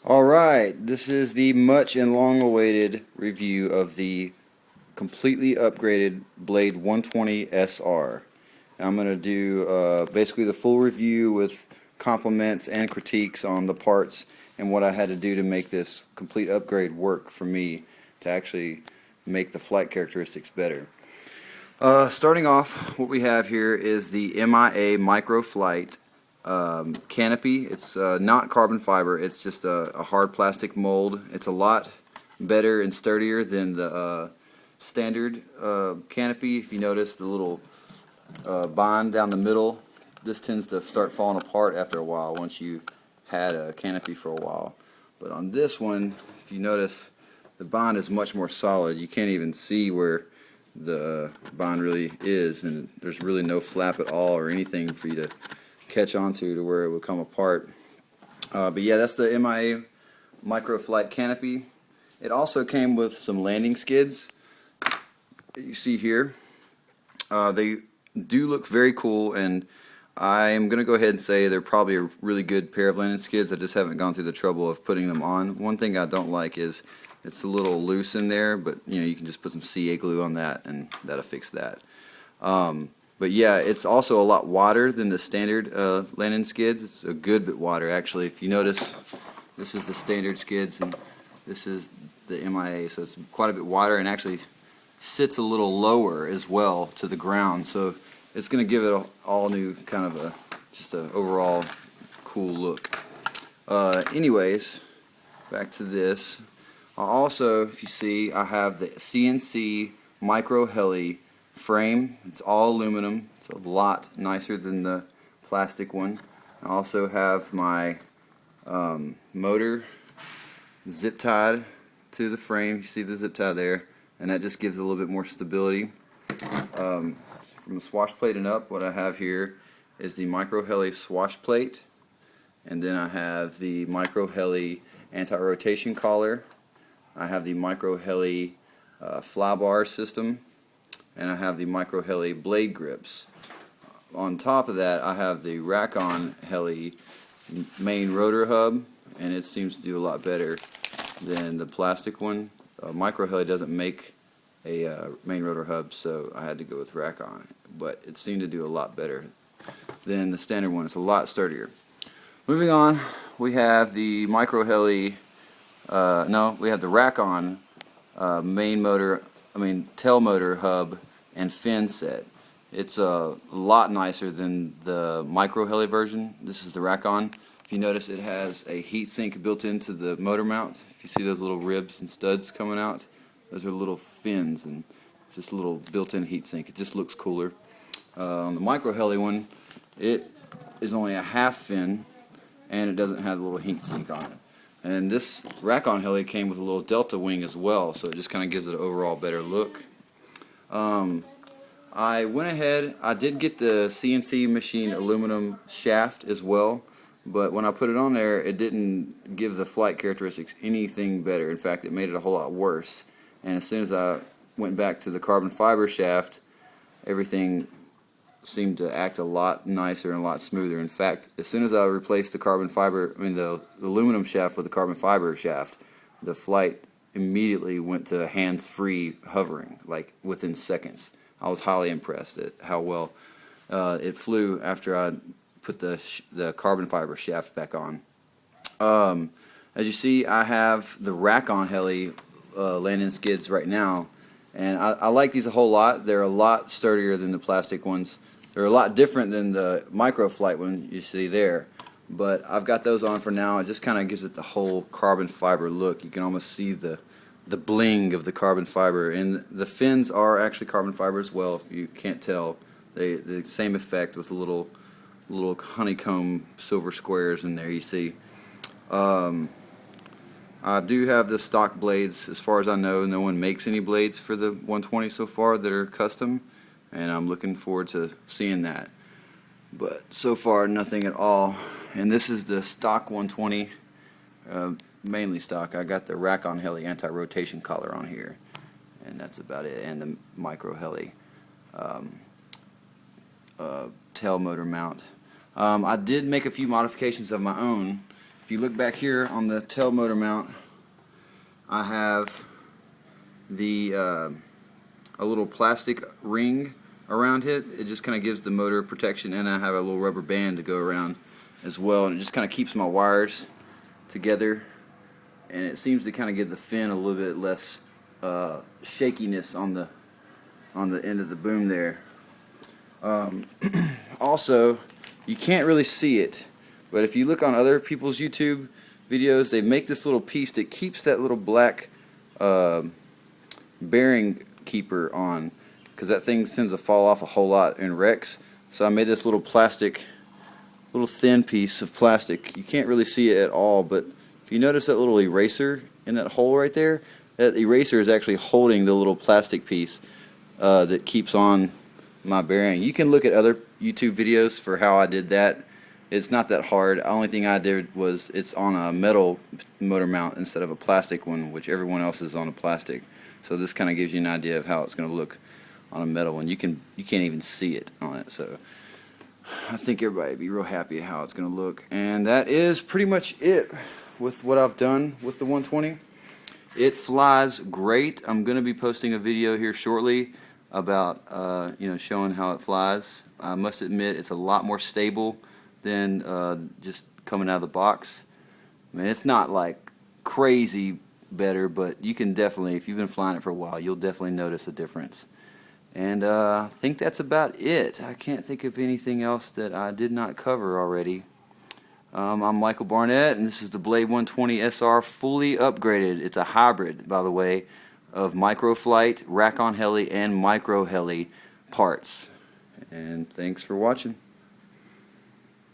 Alright, this is the much and long awaited review of the completely upgraded Blade 120 SR. I'm going to do basically the full review with compliments and critiques on the parts and what I had to do to make this complete upgrade work for me to actually make the flight characteristics better. Starting off, what we have here is the MIA Microflight canopy. It's not carbon fiber, it's just a hard plastic mold. It's a lot better and sturdier than the standard canopy. If you notice the little bond down the middle, this tends to start falling apart after a while once you had a canopy for a while. But on this one, if you notice, the bond is much more solid. You can't even see where the bond really is, and there's really no flap at all or anything for you to catch onto to where it would come apart. But yeah, that's the MIA Microflight canopy. It also came with some landing skids that you see here. They do look very cool, and I'm going to go ahead and say they're probably a really good pair of landing skids. I just haven't gone through the trouble of putting them on. One thing I don't like is it's a little loose in there, but you can just put some CA glue on that and that'll fix that. But yeah, it's also a lot wider than the standard landing skids. It's a good bit wider actually. If you notice, this is the standard skids and this is the MIA, so it's quite a bit wider and actually sits a little lower as well to the ground. So it's going to give it an all new kind of just a overall cool look. Anyways, back to this. Also, if you see, I have the CNC Micro Heli frame. It's all aluminum. It's a lot nicer than the plastic one. I also have my motor zip tied to the frame. You see the zip tie there, and that just gives it a little bit more stability. From the swash plate and up, what I have here is the Micro Heli swash plate, and then I have the Micro Heli anti-rotation collar. I have the Micro Heli fly bar system, and I have the Micro Heli blade grips. On top of that, I have the Rakon Heli main rotor hub, and it seems to do a lot better than the plastic one. Micro Heli doesn't make a main rotor hub, so I had to go with Rakon, but it seemed to do a lot better than the standard one. It's a lot sturdier. Moving on, we have the Micro Heli. We have the Rakon tail motor hub and fin set. It's a lot nicer than the Micro Heli version. This is the Rakon. If you notice, it has a heat sink built into the motor mount. If you see those little ribs and studs coming out, those are little fins and just a little built-in heat sink. It just looks cooler. On the Micro Heli one, it is only a half fin and it doesn't have a little heat sink on it. And this Rakon Heli came with a little delta wing as well, so it just kind of gives it an overall better look. I went ahead, I did get the CNC machine aluminum shaft as well, but when I put it on there, it didn't give the flight characteristics anything better. In fact, it made it a whole lot worse. And as soon as I went back to the carbon fiber shaft, everything seemed to act a lot nicer and a lot smoother. In fact, as soon as I replaced the aluminum shaft with the carbon fiber shaft, the flight immediately went to hands-free hovering, like within seconds. I was highly impressed at how well it flew after I put the carbon fiber shaft back on. As you see, I have the Rakon Heli landing skids right now, and I like these a whole lot. They're a lot sturdier than the plastic ones. They're a lot different than the Microflight one you see there, but I've got those on for now. It just kind of gives it the whole carbon fiber look. You can almost see the bling of the carbon fiber, and the fins are actually carbon fiber as well. If you can't tell, the same effect with little honeycomb silver squares in there. You see. I do have the stock blades. As far as I know, no one makes any blades for the 120 so far that are custom, and I'm looking forward to seeing that. But so far, nothing at all. And this is the stock 120, mainly stock. I got the Rakon Heli anti-rotation collar on here, and that's about it. And the Micro Heli tail motor mount. I did make a few modifications of my own. If if you look back here on the tail motor mount, I have the a little plastic ring around it. It just kind of gives the motor protection, and I have a little rubber band to go around as well, and it just kind of keeps my wires together, and it seems to kind of give the fin a little bit less shakiness on the end of the boom there. Also, you can't really see it, but if you look on other people's YouTube videos, they make this little piece that keeps that little black bearing keeper on, because that thing tends to fall off a whole lot in wrecks. So I made this little thin piece of plastic. You can't really see it at all, but if you notice that little eraser in that hole right there, that eraser is actually holding the little plastic piece that keeps on my bearing. You can look at other YouTube videos for how I did that. It's not that hard. The only thing I did was it's on a metal motor mount instead of a plastic one, which everyone else is on a plastic. So this kind of gives you an idea of how it's going to look on a metal one. You can't even see it on it. So I think everybody would be real happy how it's going to look. And that is pretty much it with what I've done with the 120. It flies great. I'm going to be posting a video here shortly about showing how it flies. I must admit it's a lot more stable than just coming out of the box. I mean, it's not like crazy better, but you can definitely, if you've been flying it for a while, you'll definitely notice a difference. And I think that's about it. I can't think of anything else that I did not cover already. I'm Michael Barnett, and this is the Blade 120 SR fully upgraded. It's a hybrid, by the way, of Microflight, Rakon Heli, and Micro Heli parts. And thanks for watching.